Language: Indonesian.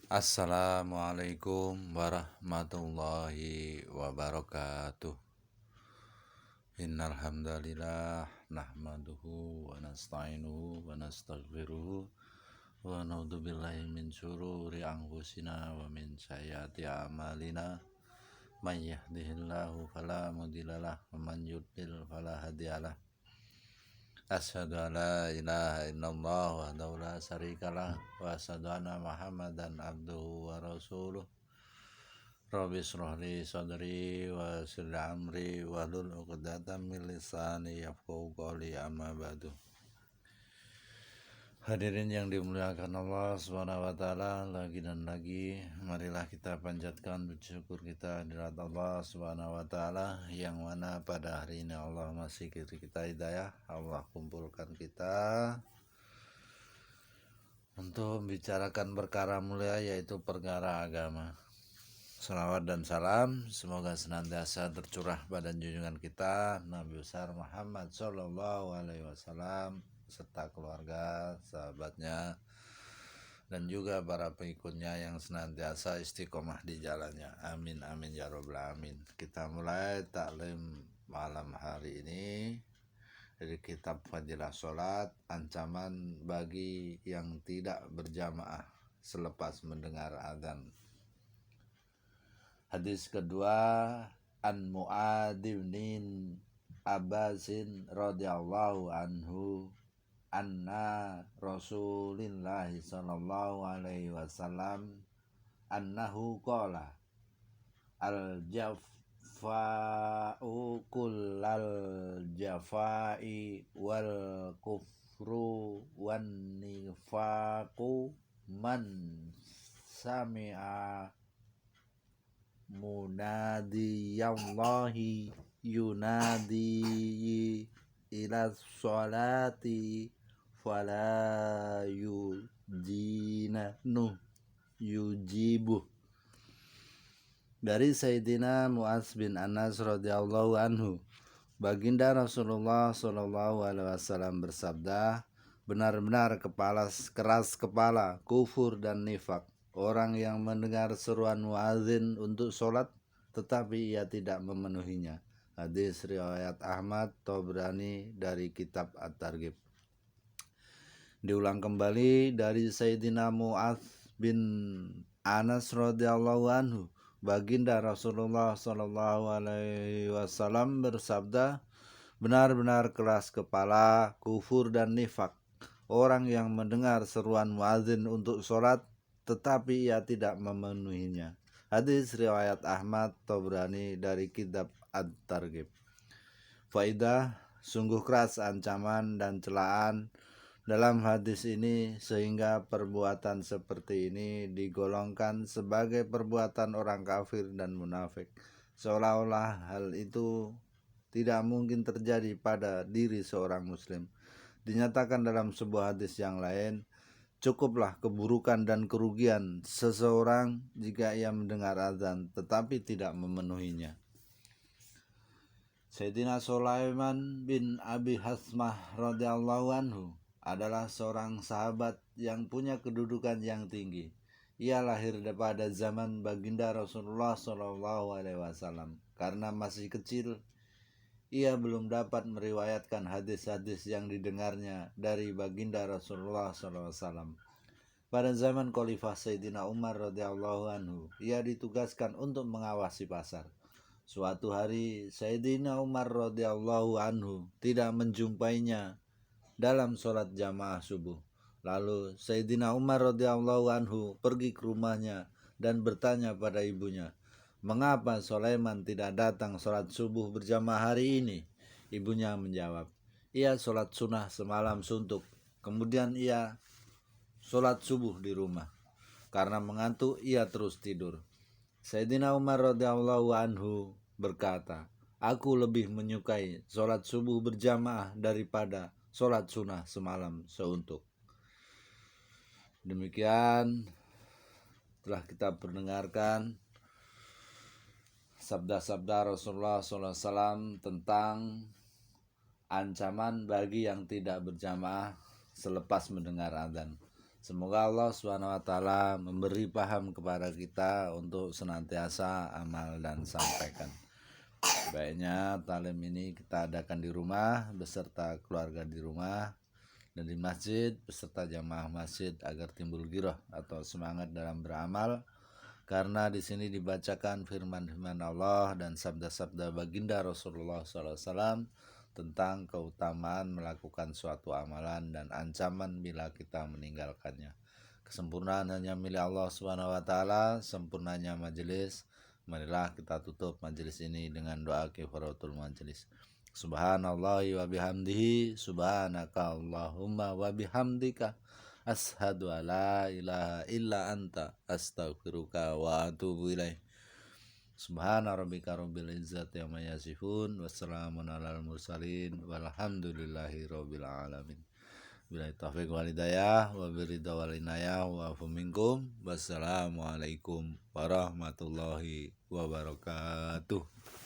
Assalamualaikum warahmatullahi wabarakatuh. Innal hamdalillah nahmaduhu wa nasta'inuhu wa nastaghfiruhu wa na'udzu billahi min syururi anfusina wa min sayyiati a'malina. May yahdihillahu fala mudhillalah wa man yudlil fala hadiyalah. Asyhadu an la ilaha illallah wahdahu la syarikalah wa asyhadu anna Muhammadan abduhu wa rasuluh. Rabbi shrah li sadri wa yassir li amri wahlul 'uqdatam min lisani yafqahu qawli, amma ba'du. Hadirin yang dimuliakan Allah Subhanahu wa taala, lagi dan lagi marilah kita panjatkan puji syukur kita kehadirat Allah Subhanahu wa taala, yang mana pada hari ini Allah masih beri kita hidayah. Allah kumpulkan kita untuk membicarakan perkara mulia, yaitu perkara agama. Salawat dan salam semoga senantiasa tercurah pada junjungan kita Nabi besar Muhammad Sallallahu Alaihi Wasallam serta keluarga, sahabatnya, dan juga para pengikutnya yang senantiasa istiqomah di jalannya. Amin amin ya rabbal alamin. Kita mulai taklim malam hari ini dari kitab Fadilah Sholat, ancaman bagi yang tidak berjamaah selepas mendengar azan. Hadis kedua, an Mu'adz bin Abbasin radhiyallahu anhu anna Rasulillah sallallahu alaihi wasallam annahu qala al jafa'u kullal jafai wal kufru wan nifaqu man sami'a munadiyallahi yunadi ila sholati fala yujibu. Dari Sayyidina Mu'adz bin Anas radhiyallahu anhu, baginda Rasulullah sallallahu alaihi wasallam bersabda, benar-benar keras kepala, kufur dan nifak orang yang mendengar seruan muadzin untuk sholat tetapi ia tidak memenuhinya. Hadis riwayat Ahmad Tabrani dari kitab At-Targhib. Diulang kembali dari Sayyidina Mu'adz bin Anas radhiyallahu anhu, baginda Rasulullah sallallahu alaihi wasallam bersabda, benar-benar keras kepala, kufur dan nifak orang yang mendengar seruan muadzin untuk sholat tetapi ia tidak memenuhinya. Hadis riwayat Ahmad Tabrani dari kitab At-Targhib. Faidah, sungguh keras ancaman dan celaan dalam hadis ini, sehingga perbuatan seperti ini digolongkan sebagai perbuatan orang kafir dan munafik, seolah-olah hal itu tidak mungkin terjadi pada diri seorang muslim. Dinyatakan dalam sebuah hadis yang lain, cukuplah keburukan dan kerugian seseorang jika ia mendengar azan tetapi tidak memenuhinya. Sayyidina Sulaiman bin Abi Hasmah radhiyallahu anhu adalah seorang sahabat yang punya kedudukan yang tinggi. Ia lahir pada zaman baginda Rasulullah sallallahu alaihi wasallam. Karena masih kecil, ia belum dapat meriwayatkan hadis-hadis yang didengarnya dari baginda Rasulullah sallallahu alaihi wasallam. Pada zaman Khalifah Sayyidina Umar radhiyallahu anhu, ia ditugaskan untuk mengawasi pasar. Suatu hari Sayyidina Umar radhiyallahu anhu tidak menjumpainya dalam sholat jamaah subuh. Lalu Sayyidina Umar radhiyallahu anhu pergi ke rumahnya dan bertanya pada ibunya, mengapa Sulaiman tidak datang sholat subuh berjamaah hari ini? Ibunya menjawab, ia sholat sunnah semalam suntuk, kemudian ia sholat subuh di rumah. Karena mengantuk ia terus tidur. Sayyidina Umar radhiyallahu anhu berkata, aku lebih menyukai sholat subuh berjamaah daripada sholat sunnah semalam seuntuk. Demikian telah kita mendengarkan sabda-sabda Rasulullah SAW tentang ancaman bagi yang tidak berjamaah selepas mendengar adzan. Semoga Allah SWT memberi paham kepada kita untuk senantiasa amal dan sampaikan. Baiknya talim ini kita adakan di rumah beserta keluarga di rumah dan di masjid beserta jamaah masjid agar timbul giroh atau semangat dalam beramal, karena di sini dibacakan firman-firman Allah dan sabda-sabda baginda Rasulullah SAW tentang keutamaan melakukan suatu amalan dan ancaman bila kita meninggalkannya. Kesempurnaan hanya milik Allah SWT, sempurnanya majelis. Marilah kita tutup majelis ini dengan doa kifaratul majelis. Subhanallahi wa bihamdihi, subhanaka Allahumma wa bihamdika, ashadu alla ilaha illa anta, astaghfiruka wa atubu ilaih. Subhana rabbika rabbil izzati amma yasifun, wassalamun alal mursalin, walhamdulillahi rabbil alamin. Billahi taufiq wal hidayah, wa biridha wal inayah, wa afu minkum. Wassalamualaikum warahmatullahi wabarakatuh.